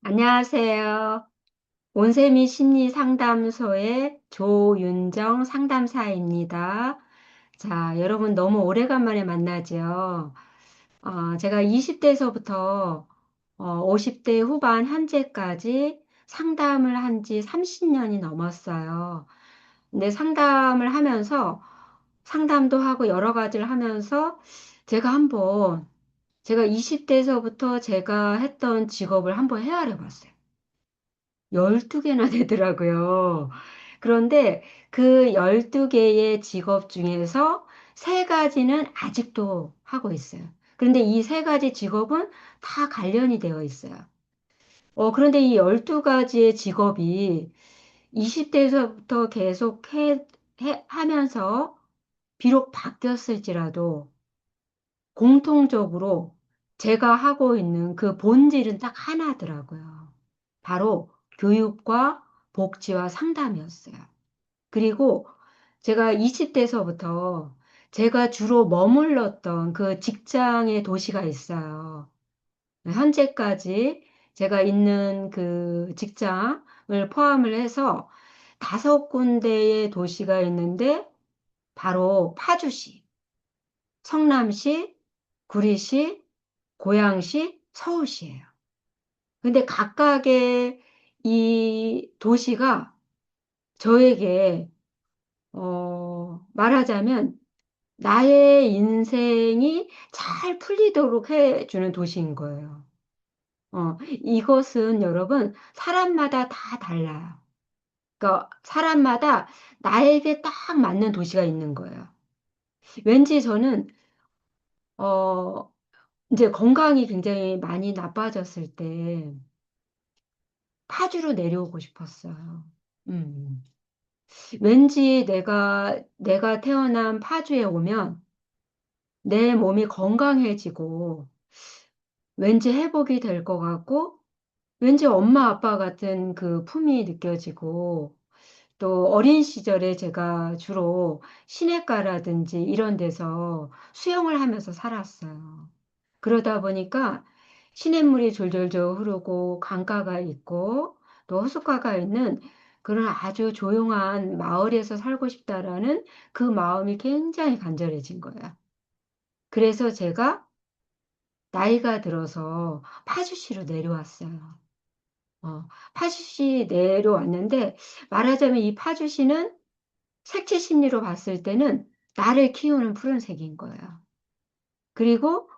안녕하세요. 온세미 심리 상담소의 조윤정 상담사입니다. 자, 여러분 너무 오래간만에 만나죠. 제가 20대에서부터 50대 후반 현재까지 상담을 한 지 30년이 넘었어요. 근데 상담을 하면서 상담도 하고 여러 가지를 하면서 제가 한번 제가 20대에서부터 제가 했던 직업을 한번 헤아려 봤어요. 12개나 되더라고요. 그런데 그 12개의 직업 중에서 세 가지는 아직도 하고 있어요. 그런데 이 세 가지 직업은 다 관련이 되어 있어요. 그런데 이 12가지의 직업이 20대에서부터 계속 하면서 비록 바뀌었을지라도 공통적으로 제가 하고 있는 그 본질은 딱 하나더라고요. 바로 교육과 복지와 상담이었어요. 그리고 제가 20대에서부터 제가 주로 머물렀던 그 직장의 도시가 있어요. 현재까지 제가 있는 그 직장을 포함을 해서 5군데의 도시가 있는데 바로 파주시, 성남시, 구리시, 고양시, 서울시예요. 근데 각각의 이 도시가 저에게 말하자면 나의 인생이 잘 풀리도록 해주는 도시인 거예요. 이것은 여러분 사람마다 다 달라요. 그러니까 사람마다 나에게 딱 맞는 도시가 있는 거예요. 왠지 저는 어, 이제 건강이 굉장히 많이 나빠졌을 때 파주로 내려오고 싶었어요. 음. 왠지 내가 태어난 파주에 오면 내 몸이 건강해지고 왠지 회복이 될 것 같고 왠지 엄마 아빠 같은 그 품이 느껴지고 또 어린 시절에 제가 주로 시내가라든지 이런 데서 수영을 하면서 살았어요. 그러다 보니까 시냇물이 졸졸졸 흐르고 강가가 있고 또 호숫가가 있는 그런 아주 조용한 마을에서 살고 싶다라는 그 마음이 굉장히 간절해진 거야. 그래서 제가 나이가 들어서 파주시로 내려왔어요. 파주시 내려왔는데 말하자면 이 파주시는 색채 심리로 봤을 때는 나를 키우는 푸른색인 거예요. 그리고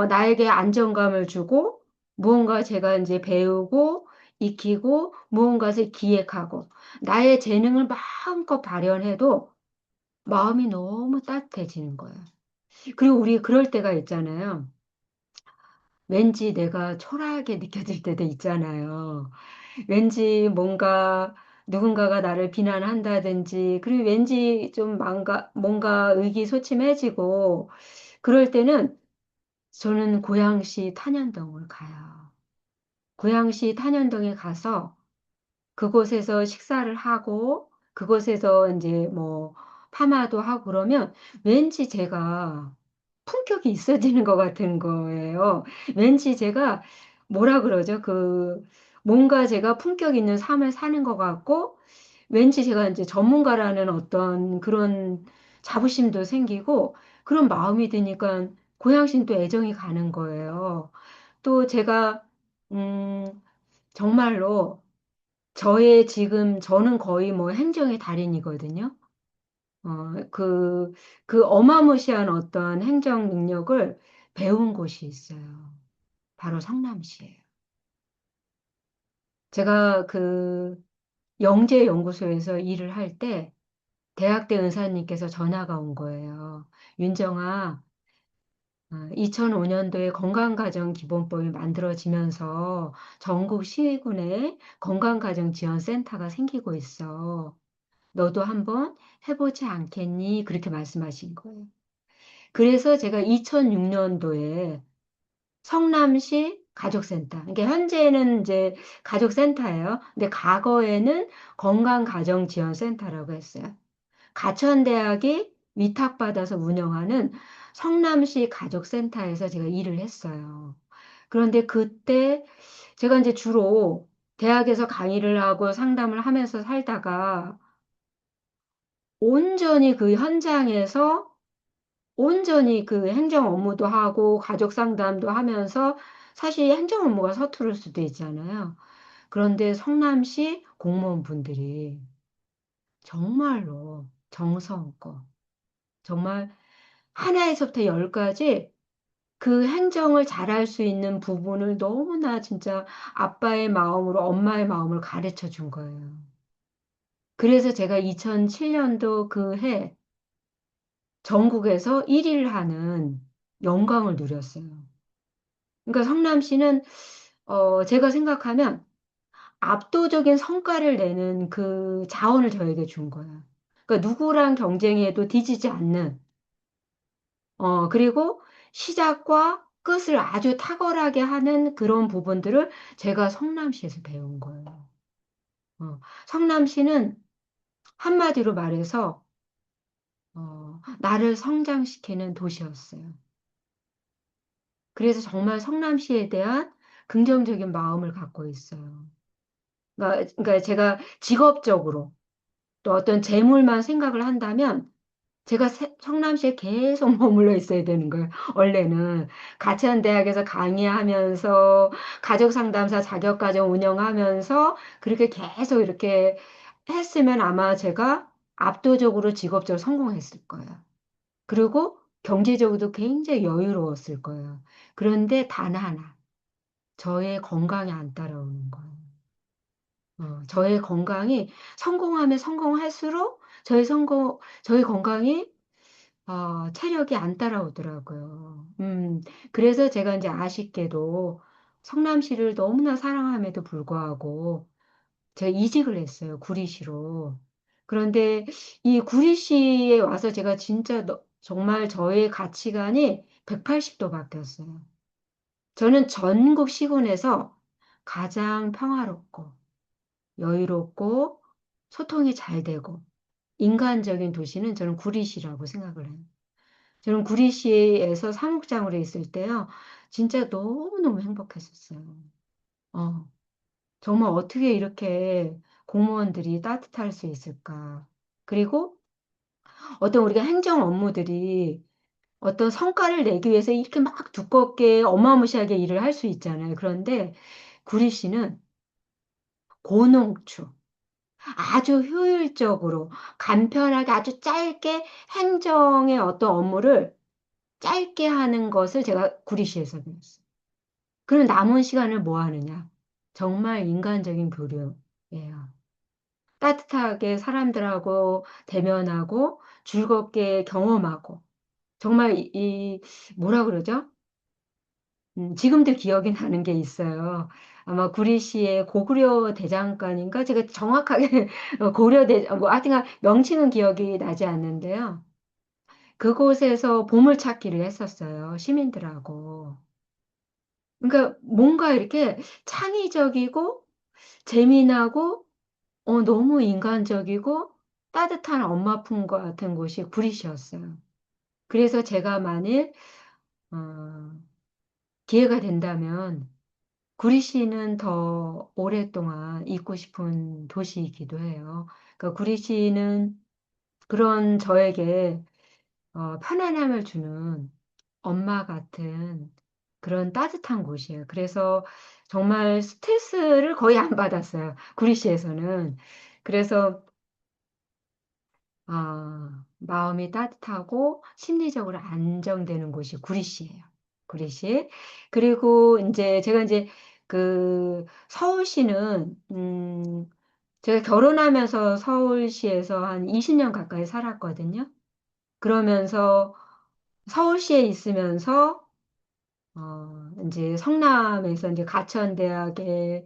나에게 안정감을 주고 무언가 제가 이제 배우고 익히고 무언가를 기획하고 나의 재능을 마음껏 발현해도 마음이 너무 따뜻해지는 거예요. 그리고 우리 그럴 때가 있잖아요. 왠지 내가 초라하게 느껴질 때도 있잖아요. 왠지 누군가가 나를 비난한다든지, 그리고 왠지 좀 뭔가 의기소침해지고, 그럴 때는 저는 고양시 탄현동을 가요. 고양시 탄현동에 가서 그곳에서 식사를 하고, 그곳에서 이제 뭐, 파마도 하고 그러면 왠지 제가 품격이 있어지는 것 같은 거예요. 왠지 제가 뭐라 그러죠? 뭔가 제가 품격 있는 삶을 사는 것 같고, 왠지 제가 이제 전문가라는 어떤 그런 자부심도 생기고, 그런 마음이 드니까 고양신 또 애정이 가는 거예요. 또 제가, 음, 정말로 저는 거의 뭐 행정의 달인이거든요. 어, 그, 그 어마무시한 어떤 행정 능력을 배운 곳이 있어요. 바로 성남시예요. 제가 그 영재연구소에서 일을 할 때 대학대 은사님께서 전화가 온 거예요. 윤정아, 2005년도에 건강가정기본법이 만들어지면서 전국 시군에 건강가정지원센터가 생기고 있어. 너도 한번 해보지 않겠니? 그렇게 말씀하신 거예요. 그래서 제가 2006년도에 성남시 가족센터, 그러니까 현재는 이제 가족센터예요. 근데 과거에는 건강가정지원센터라고 했어요. 가천대학이 위탁받아서 운영하는 성남시 가족센터에서 제가 일을 했어요. 그런데 그때 제가 이제 주로 대학에서 강의를 하고 상담을 하면서 살다가 온전히 그 현장에서 온전히 그 행정 업무도 하고 가족 상담도 하면서 사실 행정 업무가 서투를 수도 있잖아요. 그런데 성남시 공무원분들이 정말로 정성껏 정말 하나에서부터 열까지 그 행정을 잘할 수 있는 부분을 너무나 진짜 아빠의 마음으로 엄마의 마음을 가르쳐 준 거예요. 그래서 제가 2007년도 그 해 전국에서 1위를 하는 영광을 누렸어요. 그러니까 성남시는 제가 생각하면 압도적인 성과를 내는 그 자원을 저에게 준 거야. 그러니까 누구랑 경쟁해도 뒤지지 않는 그리고 시작과 끝을 아주 탁월하게 하는 그런 부분들을 제가 성남시에서 배운 거예요. 성남시는 한마디로 말해서 나를 성장시키는 도시였어요. 그래서 정말 성남시에 대한 긍정적인 마음을 갖고 있어요. 그러니까 제가 직업적으로 또 어떤 재물만 생각을 한다면 제가 성남시에 계속 머물러 있어야 되는 거예요. 원래는 가천대학에서 강의하면서 가족상담사 자격과정 운영하면서 그렇게 계속 이렇게 했으면 아마 제가 압도적으로 직업적으로 성공했을 거예요. 그리고 경제적으로도 굉장히 여유로웠을 거예요. 그런데 단 하나, 저의 건강이 안 따라오는 거예요. 저의 건강이 성공하면 성공할수록 저의 건강이 체력이 안 따라오더라고요. 그래서 제가 이제 아쉽게도 성남시를 너무나 사랑함에도 불구하고 제가 이직을 했어요. 구리시로. 그런데 이 구리시에 와서 제가 진짜 정말 저의 가치관이 180도 바뀌었어요. 저는 전국 시군에서 가장 평화롭고 여유롭고 소통이 잘 되고 인간적인 도시는 저는 구리시라고 생각을 해요. 저는 구리시에서 사무국장으로 있을 때요, 진짜 너무너무 행복했었어요. 어, 정말 어떻게 이렇게 공무원들이 따뜻할 수 있을까? 그리고 어떤 우리가 행정 업무들이 어떤 성과를 내기 위해서 이렇게 막 두껍게 어마무시하게 일을 할 수 있잖아요. 그런데 구리시는 고농축, 아주 효율적으로, 간편하게 아주 짧게 행정의 어떤 업무를 짧게 하는 것을 제가 구리시에서 배웠어요. 그럼 남은 시간을 뭐 하느냐? 정말 인간적인 교류예요. 따뜻하게 사람들하고 대면하고 즐겁게 경험하고 정말 뭐라 그러죠? 지금도 기억이 나는 게 있어요. 아마 구리시의 고구려 대장간인가? 제가 정확하게 하여튼 명칭은 기억이 나지 않는데요. 그곳에서 보물찾기를 했었어요. 시민들하고. 그러니까 뭔가 이렇게 창의적이고 재미나고 너무 인간적이고 따뜻한 엄마 품과 같은 곳이 구리시였어요. 그래서 제가 만일 어, 기회가 된다면 구리시는 더 오랫동안 있고 싶은 도시이기도 해요. 그러니까 구리시는 그런 저에게 편안함을 주는 엄마 같은 그런 따뜻한 곳이에요. 그래서 정말 스트레스를 거의 안 받았어요. 구리시에서는. 그래서 마음이 따뜻하고 심리적으로 안정되는 곳이 구리시예요. 구리시. 그리고 이제 제가 이제 그 서울시는 제가 결혼하면서 서울시에서 한 20년 가까이 살았거든요. 그러면서 서울시에 있으면서 이제 성남에서 이제 가천대학원에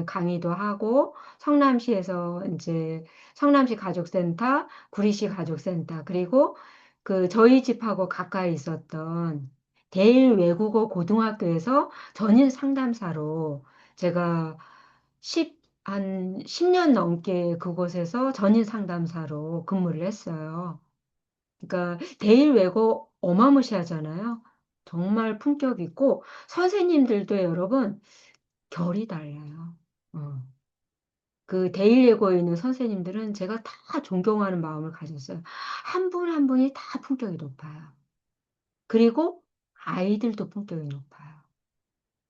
강의도 하고 성남시에서 이제 성남시 가족센터, 구리시 가족센터 그리고 그 저희 집하고 가까이 있었던 대일 외국어 고등학교에서 전인 상담사로 제가 한 10년 넘게 그곳에서 전인 상담사로 근무를 했어요. 그러니까 대일 외고 어마무시하잖아요. 정말 품격 있고 선생님들도 여러분 결이 달라요. 어. 그 데일리고에 있는 선생님들은 제가 다 존경하는 마음을 가졌어요. 한 분 한 분이 다 품격이 높아요. 그리고 아이들도 품격이 높아요.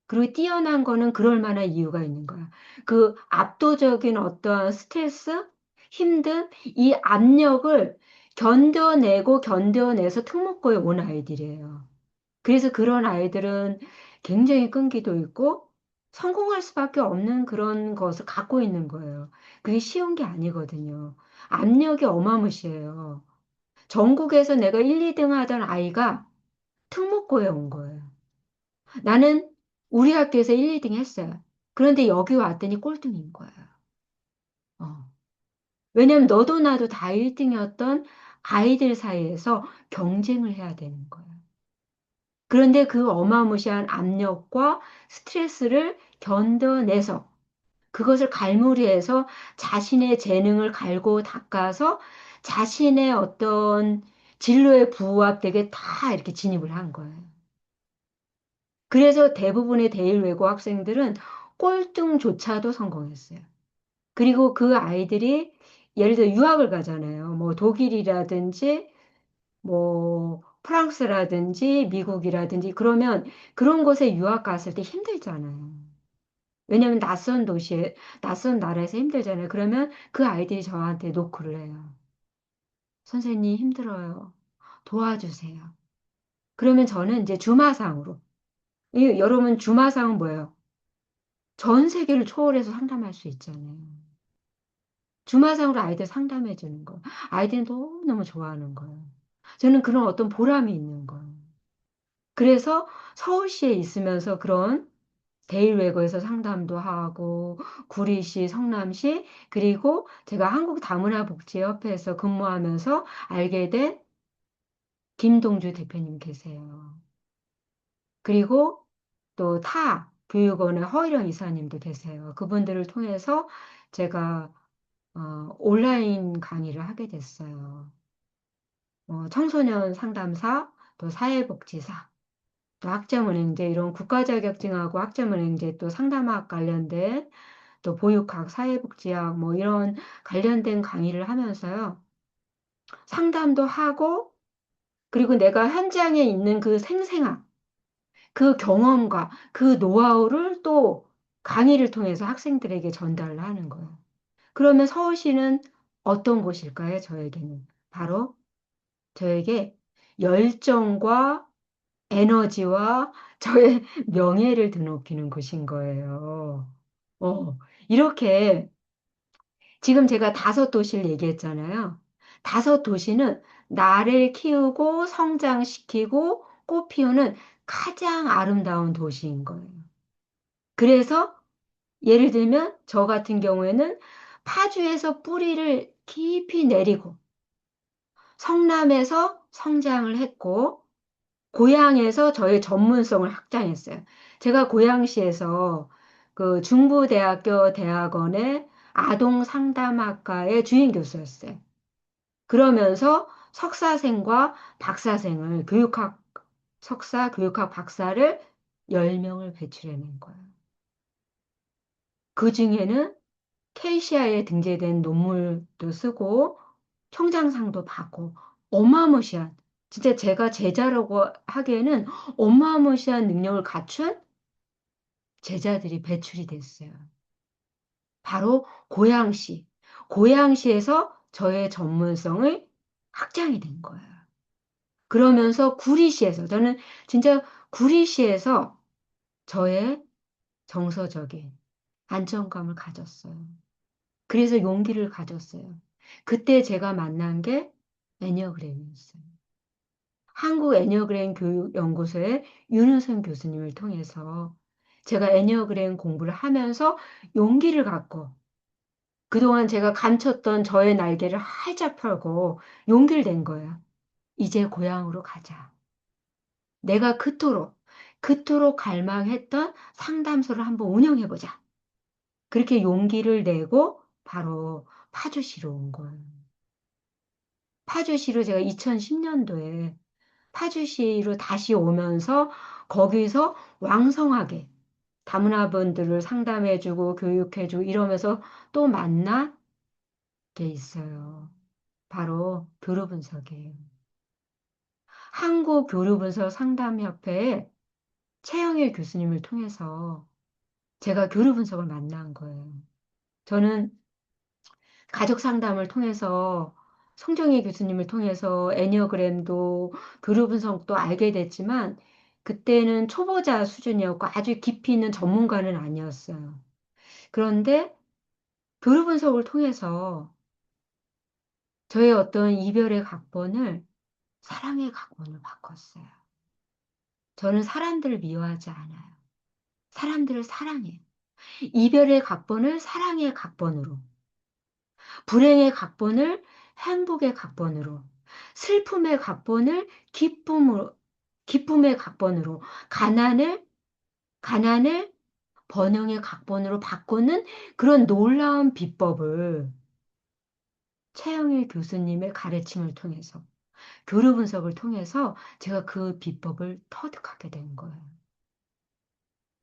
그리고 뛰어난 거는 그럴 만한 이유가 있는 거야. 그 압도적인 어떠한 스트레스, 힘듦, 이 압력을 견뎌내서 특목고에 온 아이들이에요. 그래서 그런 아이들은 굉장히 끈기도 있고 성공할 수밖에 없는 그런 것을 갖고 있는 거예요. 그게 쉬운 게 아니거든요. 압력이 어마무시해요. 전국에서 내가 1, 2등 하던 아이가 특목고에 온 거예요. 나는 우리 학교에서 1, 2등 했어요. 그런데 여기 왔더니 꼴등인 거예요. 어. 왜냐면 너도 나도 다 1등이었던 아이들 사이에서 경쟁을 해야 되는 거예요. 그런데 그 어마무시한 압력과 스트레스를 견뎌내서 그것을 갈무리해서 자신의 재능을 갈고 닦아서 자신의 어떤 진로에 부합되게 다 이렇게 진입을 한 거예요. 그래서 대부분의 대일 외고 학생들은 꼴등조차도 성공했어요. 그리고 그 아이들이 예를 들어 유학을 가잖아요. 뭐 독일이라든지 뭐 프랑스라든지 미국이라든지 그러면 그런 곳에 유학 갔을 때 힘들잖아요. 왜냐하면 낯선 도시에 낯선 나라에서 힘들잖아요. 그러면 그 아이들이 저한테 노크를 해요. 선생님 힘들어요. 도와주세요. 그러면 저는 이제 주마상으로 여러분 주마상은 뭐예요? 전 세계를 초월해서 상담할 수 있잖아요. 주마상으로 아이들 상담해 주는 거. 아이들이 너무너무 좋아하는 거예요. 저는 그런 어떤 보람이 있는 거예요. 그래서 서울시에 있으면서 그런 대일외고에서 상담도 하고 구리시, 성남시 그리고 제가 한국다문화복지협회에서 근무하면서 알게 된 김동주 대표님 계세요. 그리고 또 타 교육원의 허일영 이사님도 계세요. 그분들을 통해서 제가 온라인 강의를 하게 됐어요. 청소년 상담사, 또 사회복지사, 또 학점은행제 이런 국가자격증하고 학점은행제 또 상담학 관련된 또 보육학, 사회복지학 뭐 이런 관련된 강의를 하면서요. 상담도 하고 그리고 내가 현장에 있는 그 생생함, 그 경험과 그 노하우를 또 강의를 통해서 학생들에게 전달을 하는 거예요. 그러면 서울시는 어떤 곳일까요? 저에게는. 바로 저에게 열정과 에너지와 저의 명예를 드높이는 곳인 거예요. 어, 이렇게 지금 제가 5도시를 얘기했잖아요. 5도시는 나를 키우고 성장시키고 꽃 피우는 가장 아름다운 도시인 거예요. 그래서 예를 들면 저 같은 경우에는 파주에서 뿌리를 깊이 내리고 성남에서 성장을 했고 고향에서 저의 전문성을 확장했어요. 제가 고양시에서 그 중부대학교 대학원의 아동상담학과의 주임 교수였어요. 그러면서 석사생과 박사생을 교육학 석사, 교육학 박사를 10명을 배출해낸 거예요. 그 중에는 케이시아에 등재된 논문도 쓰고 총장상도 받고 어마무시한 진짜 제가 제자라고 하기에는 어마무시한 능력을 갖춘 제자들이 배출이 됐어요. 바로 고양시. 고양시에서 저의 전문성을 확장이 된 거예요. 그러면서 구리시에서 저는 진짜 구리시에서 저의 정서적인 안정감을 가졌어요. 그래서 용기를 가졌어요. 그때 제가 만난 게 애니어그램이었어요. 한국 애니어그램 교육연구소의 윤우선 교수님을 통해서 제가 애니어그램 공부를 하면서 용기를 갖고 그동안 제가 감췄던 저의 날개를 활짝 펴고 용기를 낸 거예요. 이제 고향으로 가자. 내가 그토록 갈망했던 상담소를 한번 운영해보자. 그렇게 용기를 내고 바로 파주시로 온 거예요. 파주시로 제가 2010년도에 파주시로 다시 오면서 거기서 왕성하게 다문화분들을 상담해주고 교육해주고 이러면서 또 만난 게 있어요. 바로 교류 분석이에요. 한국 교류 분석 상담협회에 최영일 교수님을 통해서 제가 교류 분석을 만난 거예요. 저는 가족 상담을 통해서 송정희 교수님을 통해서 애니어그램도 교류 분석도 알게 됐지만 그때는 초보자 수준이었고 아주 깊이 있는 전문가는 아니었어요. 그런데 교류 분석을 통해서 저의 어떤 이별의 각본을 사랑의 각본을 바꿨어요. 저는 사람들을 미워하지 않아요. 사람들을 사랑해요. 이별의 각본을 사랑의 각본으로, 불행의 각본을 행복의 각본으로, 슬픔의 각본을 기쁨으로, 기쁨의 각본으로, 가난을 번영의 각본으로 바꾸는 그런 놀라운 비법을 최영일 교수님의 가르침을 통해서, 교류 분석을 통해서 제가 그 비법을 터득하게 된 거예요.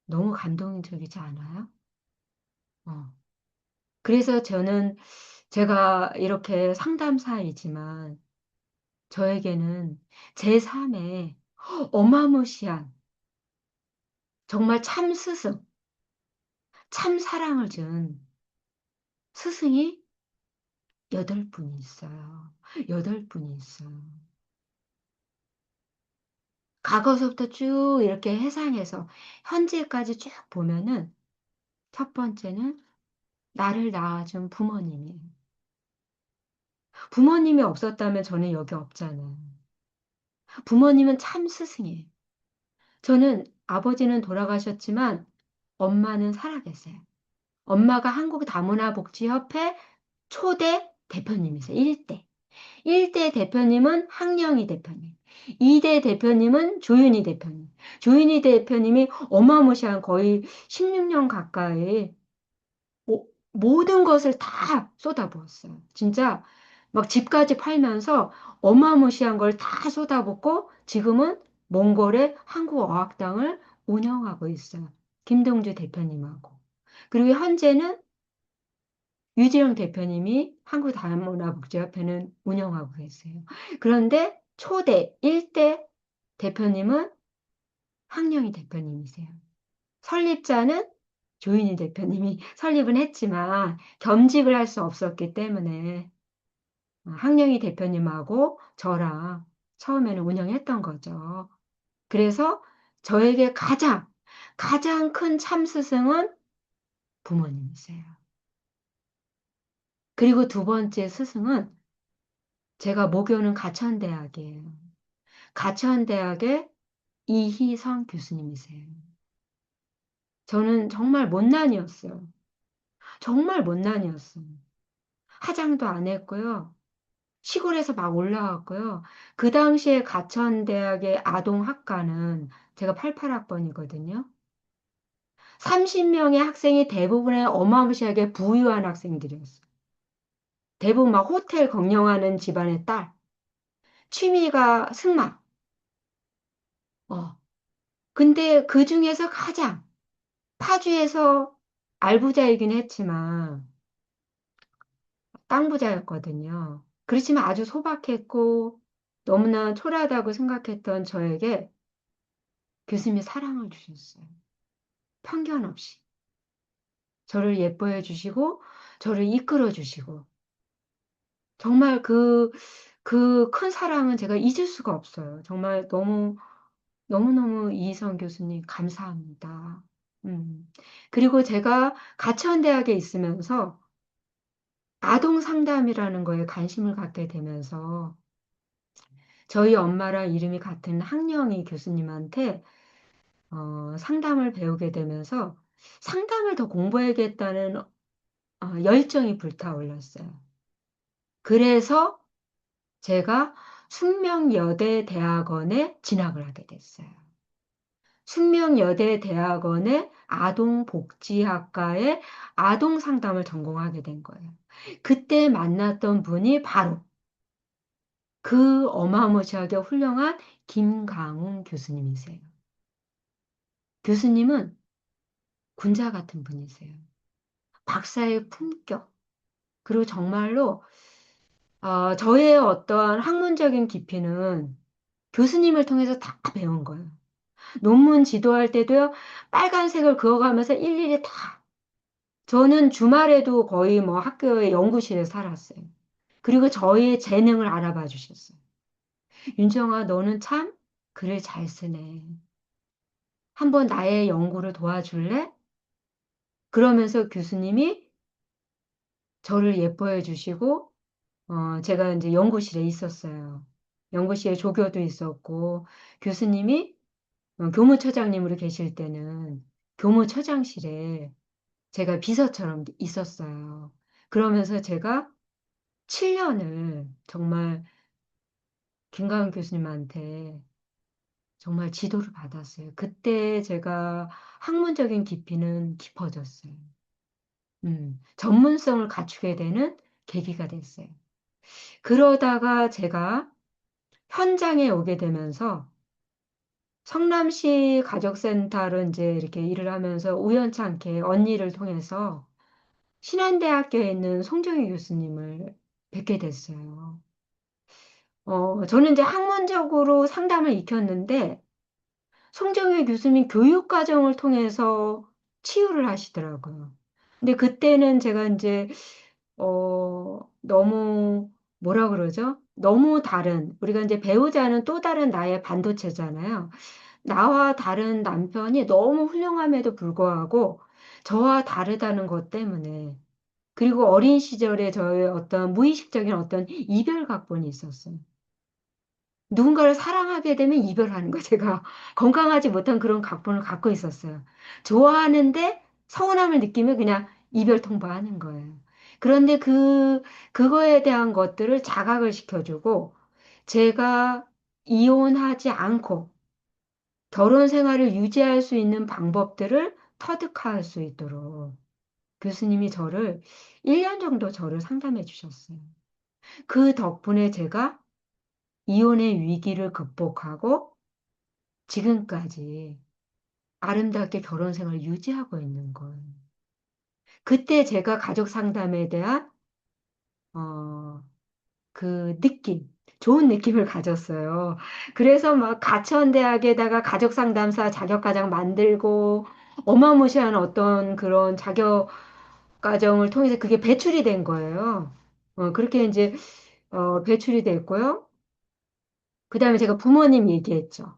너무 감동적이지 않아요? 어. 그래서 저는 제가 이렇게 상담사이지만 저에게는 제 삶에 어마무시한 정말 참 스승, 참 사랑을 준 스승이 8분이 있어요. 8분이 있어요. 과거서부터 쭉 이렇게 해상해서 현재까지 쭉 보면은 첫 번째는 나를 낳아준 부모님이에요. 부모님이 없었다면 저는 여기 없잖아요. 부모님은 참 스승이에요. 저는 아버지는 돌아가셨지만 엄마는 살아계세요. 엄마가 한국 다문화복지협회 초대 대표님이세요. 1대. 1대 대표님은 항영희 대표님. 2대 대표님은 조윤희 대표님. 조윤희 대표님이 어마무시한 거의 16년 가까이 모든 것을 다 쏟아부었어요. 진짜 막 집까지 팔면서 어마무시한 걸 다 쏟아붓고 지금은 몽골의 한국어학당을 운영하고 있어요. 김동주 대표님하고. 그리고 현재는 유지영 대표님이 한국다문화복지협회는 운영하고 계세요. 그런데 초대 1대 대표님은 황영희 대표님이세요. 설립자는 조윤희 대표님이 설립은 했지만 겸직을 할 수 없었기 때문에 황영희 대표님하고 저랑 처음에는 운영했던 거죠. 그래서 저에게 가장 큰 참스승은 부모님이세요. 그리고 두 번째 스승은 제가 모교는 가천대학이에요. 가천대학의 이희성 교수님이세요. 저는 정말 못난이었어요. 정말 못난이었어요. 화장도 안 했고요. 시골에서 막 올라왔고요. 그 당시에 가천대학의 아동학과는 제가 88학번이거든요. 30명의 학생이 대부분의 어마무시하게 부유한 학생들이었어요. 대부분 막 호텔 경영하는 집안의 딸. 취미가 승마. 어. 근데 그 중에서 가장 파주에서 알부자이긴 했지만 땅부자였거든요. 그렇지만 아주 소박했고 너무나 초라하다고 생각했던 저에게 교수님이 사랑을 주셨어요. 편견 없이. 저를 예뻐해 주시고, 저를 이끌어 주시고, 정말 그 큰 사랑은 제가 잊을 수가 없어요. 정말 너무너무 이희성 교수님 감사합니다. 음. 그리고 제가 가천대학에 있으면서 아동 상담이라는 거에 관심을 갖게 되면서 저희 엄마랑 이름이 같은 학령이 교수님한테 상담을 배우게 되면서 상담을 더 공부해야겠다는 열정이 불타올랐어요. 그래서 제가 숙명여대 대학원에 진학을 하게 됐어요. 숙명여대 대학원의 아동복지학과에 아동상담을 전공하게 된 거예요. 그때 만났던 분이 바로 그 어마무시하게 훌륭한 김강훈 교수님이세요. 교수님은 군자 같은 분이세요. 박사의 품격. 그리고 정말로 저의 어떠한 학문적인 깊이는 교수님을 통해서 다 배운 거예요. 논문 지도할 때도요, 빨간색을 그어가면서 일일이 다. 저는 주말에도 거의 뭐 학교의 연구실에 살았어요. 그리고 저의 재능을 알아봐 주셨어요. 윤정아, 너는 참 글을 잘 쓰네. 한번 나의 연구를 도와줄래? 그러면서 교수님이 저를 예뻐해 주시고, 제가 이제 연구실에 있었어요. 연구실에 조교도 있었고, 교수님이 교무처장님으로 계실 때는 교무처장실에 제가 비서처럼 있었어요. 그러면서 제가 7년을 정말 김가은 교수님한테 정말 지도를 받았어요. 그때 제가 학문적인 깊이는 깊어졌어요. 전문성을 갖추게 되는 계기가 됐어요. 그러다가 제가 현장에 오게 되면서 성남시 가족센터로 이제 이렇게 일을 하면서 우연찮게 언니를 통해서 신한대학교에 있는 송정희 교수님을 뵙게 됐어요. 저는 이제 학문적으로 상담을 익혔는데 송정희 교수님 교육과정을 통해서 치유를 하시더라고요. 근데 그때는 제가 이제 너무 뭐라 그러죠? 너무 다른 우리가 이제 배우자는 또 다른 나의 반도체잖아요. 나와 다른 남편이 너무 훌륭함에도 불구하고 저와 다르다는 것 때문에 그리고 어린 시절에 저의 어떤 무의식적인 어떤 이별 각본이 있었어요. 누군가를 사랑하게 되면 이별하는 거 제가 건강하지 못한 그런 각본을 갖고 있었어요. 좋아하는데 서운함을 느끼면 그냥 이별 통보하는 거예요. 그런데 그거에 대한 것들을 자각을 시켜주고 제가 이혼하지 않고 결혼 생활을 유지할 수 있는 방법들을 터득할 수 있도록 교수님이 저를 1년 정도 저를 상담해 주셨어요. 그 덕분에 제가 이혼의 위기를 극복하고 지금까지 아름답게 결혼 생활을 유지하고 있는 거예요. 그때 제가 가족 상담에 대한 어, 그 느낌, 좋은 느낌을 가졌어요. 그래서 막 가천대학에다가 가족 상담사 자격과정 만들고 어마무시한 어떤 그런 자격 과정을 통해서 그게 배출이 된 거예요. 그렇게 이제 배출이 됐고요. 그다음에 제가 부모님 얘기했죠.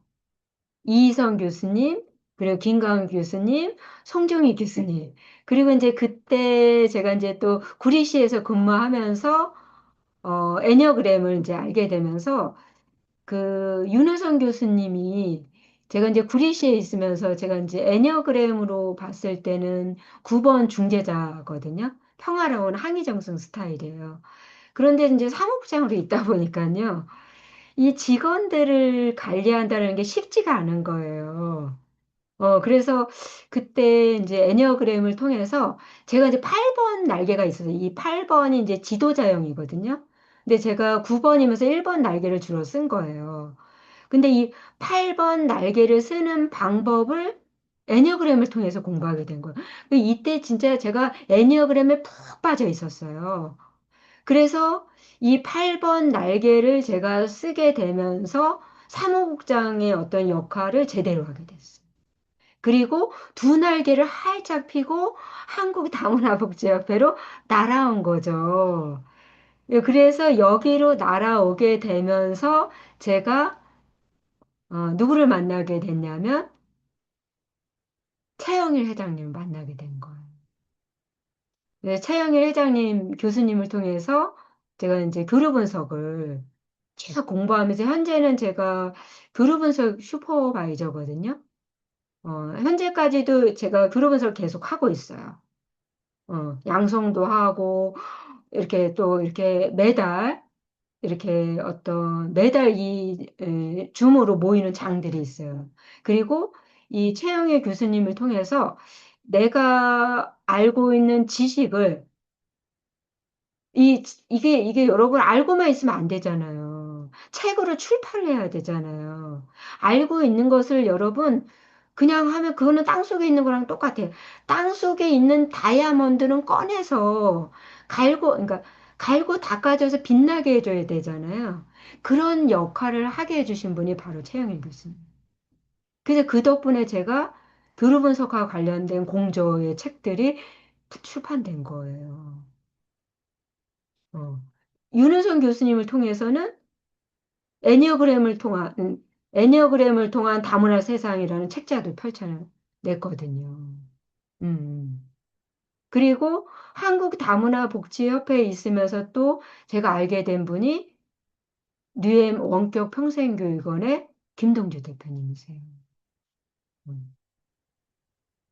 이희성 교수님, 그리고 김가은 교수님, 송정희 교수님. 그리고 이제 그때 제가 이제 또 구리시에서 근무하면서 애니어그램을 이제 알게 되면서 그 윤호성 교수님이 제가 이제 구리시에 있으면서 제가 이제 애니어그램으로 봤을 때는 9번 중재자거든요. 평화로운 항의정승 스타일이에요. 그런데 이제 사무국장으로 있다 보니까요. 이 직원들을 관리한다는 게 쉽지가 않은 거예요. 그래서 그때 이제 애니어그램을 통해서 제가 이제 8번 날개가 있어서 이 8번이 이제 지도자형이거든요. 근데 제가 9번이면서 1번 날개를 주로 쓴 거예요. 근데 이 8번 날개를 쓰는 방법을 애니어그램을 통해서 공부하게 된 거예요. 이때 진짜 제가 애니어그램에 푹 빠져 있었어요. 그래서 이 8번 날개를 제가 쓰게 되면서 사무국장의 어떤 역할을 제대로 하게 됐어요. 그리고 두 날개를 활짝 피고 한국 다문화복지협회로 날아온 거죠. 그래서 여기로 날아오게 되면서 제가 누구를 만나게 됐냐면 차영일 회장님을 만나게 된 거예요. 네, 차영일 회장님 교수님을 통해서 제가 이제 교류 분석을 쭉 공부하면서 현재는 제가 교류 분석 슈퍼바이저거든요. 현재까지도 제가 교류 분석을 계속 하고 있어요. 양성도 하고 이렇게 또 이렇게 매달 이렇게 어떤 매달 줌으로 모이는 장들이 있어요. 그리고 이 최영애 교수님을 통해서 내가 알고 있는 지식을 이게 여러분 알고만 있으면 안 되잖아요. 책으로 출판을 해야 되잖아요. 알고 있는 것을 여러분 그냥 하면 그거는 땅속에 있는 거랑 똑같아요. 땅속에 있는 다이아몬드는 꺼내서 그러니까 갈고 닦아줘서 빛나게 해줘야 되잖아요. 그런 역할을 하게 해주신 분이 바로 최영일 교수님. 그래서 그 덕분에 제가 교류 분석과 관련된 공저의 책들이 출판된 거예요. 어. 윤은선 교수님을 통해서는 애니어그램을 통한 애니어그램을 통한 다문화 세상이라는 책자도 펼쳐냈거든요. 음. 그리고 한국 다문화 복지협회에 있으면서 또 제가 알게 된 분이 뉴엠 원격 평생교육원의 김동주 대표님이세요. 음.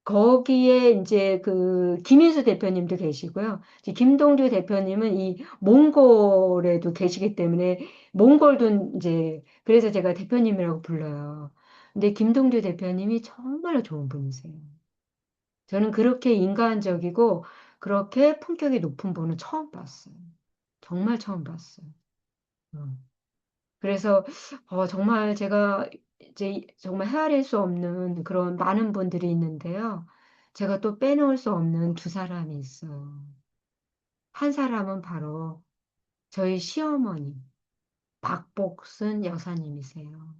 거기에 이제 그 김인수 대표님도 계시고요. 이제 김동주 대표님은 이 몽골에도 계시기 때문에 몽골도 이제 그래서 제가 대표님이라고 불러요. 근데 김동주 대표님이 정말로 좋은 분이세요. 저는 그렇게 인간적이고 그렇게 품격이 높은 분은 처음 봤어요. 정말 처음 봤어요. 어. 그래서 정말 제가 이제 정말 헤아릴 수 없는 그런 많은 분들이 있는데요. 제가 또 빼놓을 수 없는 두 사람이 있어요. 한 사람은 바로 저희 시어머니 박복순 여사님이세요.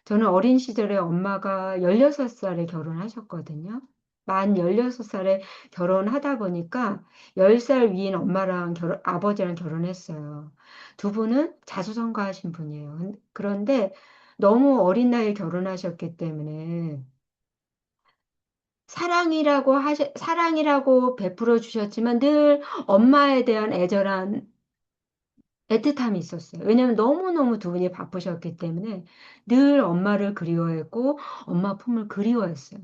저는 어린 시절에 엄마가 16살에 결혼하셨거든요. 만 16살에 결혼하다 보니까 10살 위인 엄마랑 아버지랑 결혼했어요. 두 분은 자수성가하신 분이에요. 그런데 너무 어린 나이에 결혼하셨기 때문에 사랑이라고 베풀어 주셨지만 늘 엄마에 대한 애절한 애틋함이 있었어요. 왜냐하면 너무너무 두 분이 바쁘셨기 때문에 늘 엄마를 그리워했고 엄마 품을 그리워했어요.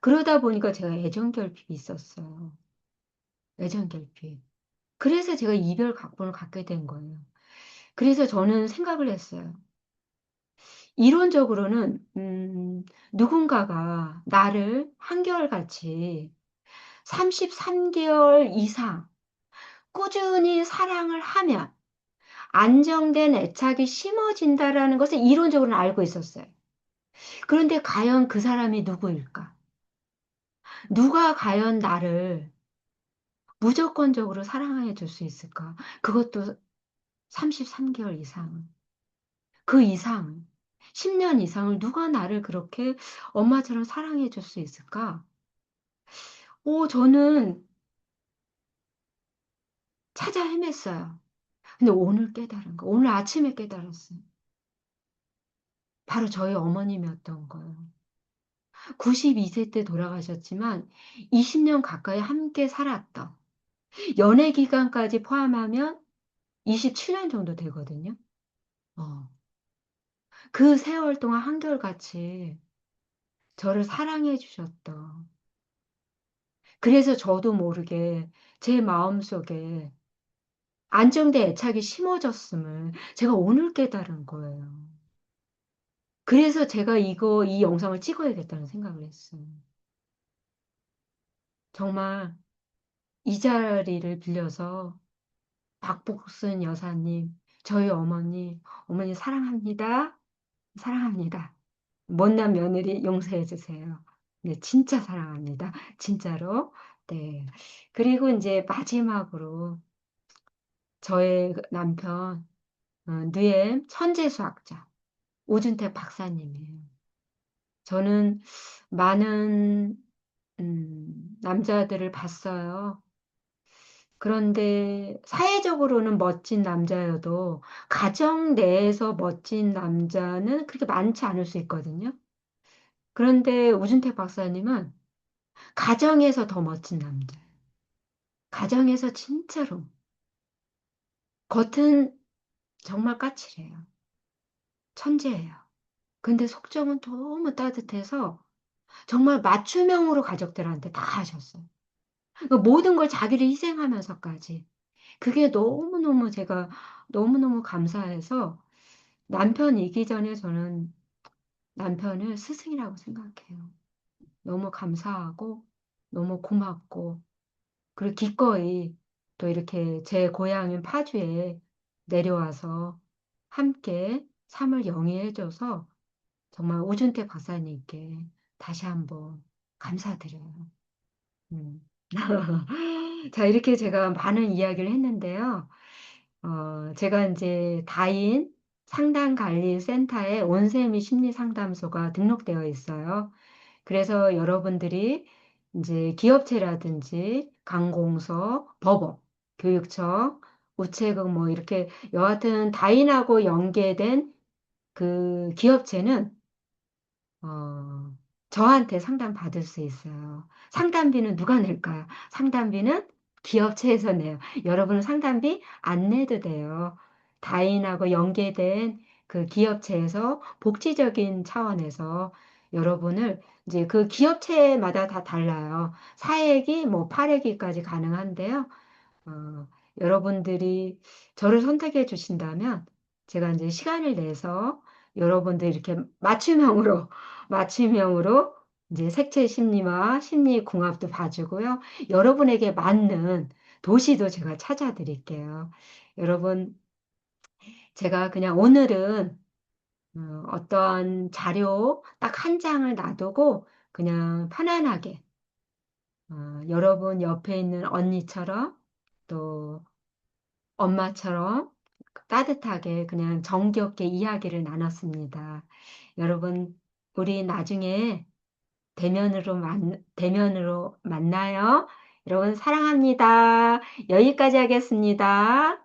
그러다 보니까 제가 애정결핍이 있었어요. 애정결핍. 그래서 제가 이별 각본을 갖게 된 거예요. 그래서 저는 생각을 했어요. 이론적으로는 누군가가 나를 한결같이 33개월 이상 꾸준히 사랑을 하면 안정된 애착이 심어진다라는 것을 이론적으로는 알고 있었어요. 그런데 과연 그 사람이 누구일까? 누가 과연 나를 무조건적으로 사랑해 줄 수 있을까? 그것도 33개월 이상. 그 이상, 10년 이상을 누가 나를 그렇게 엄마처럼 사랑해 줄 수 있을까? 저는 찾아 헤맸어요. 근데 오늘 깨달은 거, 오늘 아침에 깨달았어요. 바로 저희 어머님이었던 거예요. 92세 때 돌아가셨지만 20년 가까이 함께 살았던 연애 기간까지 포함하면 27년 정도 되거든요. 어. 그 세월 동안 한결같이 저를 사랑해 주셨던. 그래서 저도 모르게 제 마음속에 안정된 애착이 심어졌음을 제가 오늘 깨달은 거예요. 그래서 제가 이 영상을 찍어야겠다는 생각을 했어요. 정말 이 자리를 빌려서 박복순 여사님, 저희 어머니 사랑합니다. 사랑합니다. 못난 며느리 용서해 주세요. 네, 진짜 사랑합니다. 진짜로. 네. 그리고 이제 마지막으로 저의 그 남편, 뉘엠 천재수학자, 오준택 박사님이에요. 저는 많은, 남자들을 봤어요. 그런데 사회적으로는 멋진 남자여도 가정 내에서 멋진 남자는 그렇게 많지 않을 수 있거든요. 그런데 우준택 박사님은 가정에서 더 멋진 남자. 가정에서 진짜로. 겉은 정말 까칠해요. 천재예요. 근데 속정은 너무 따뜻해서 정말 맞춤형으로 가족들한테 다 하셨어요. 그 모든 걸 자기를 희생하면서까지. 그게 너무너무 제가 너무너무 감사해서 남편이기 전에 저는 남편을 스승이라고 생각해요. 너무 감사하고 너무 고맙고 그리고 기꺼이 또 이렇게 제 고향인 파주에 내려와서 함께 삶을 영위해줘서 정말 오준태 박사님께 다시 한번 감사드려요. 음. 자, 이렇게 제가 많은 이야기를 했는데요. 제가 이제 다인 상담관리센터에 온세미 심리상담소가 등록되어 있어요. 그래서 여러분들이 이제 기업체라든지 관공서, 법원, 교육청, 우체국 뭐 이렇게 여하튼 다인하고 연계된 그 기업체는 어, 저한테 상담 받을 수 있어요. 상담비는 누가 낼까요? 상담비는 기업체에서 내요. 여러분은 상담비 안 내도 돼요. 다인하고 연계된 그 기업체에서 복지적인 차원에서 여러분을 이제 그 기업체마다 다 달라요. 4회기, 뭐 8회기까지 가능한데요. 어, 여러분들이 저를 선택해 주신다면 제가 이제 시간을 내서 여러분들 이렇게 맞춤형으로 이제 색채 심리와 심리 궁합도 봐주고요. 여러분에게 맞는 도시도 제가 찾아드릴게요. 여러분, 제가 그냥 오늘은 어떠한 자료 딱 한 장을 놔두고 그냥 편안하게 여러분 옆에 있는 언니처럼 또 엄마처럼 따뜻하게 그냥 정겹게 이야기를 나눴습니다. 여러분, 우리 나중에 대면으로 만나요. 여러분, 사랑합니다. 여기까지 하겠습니다.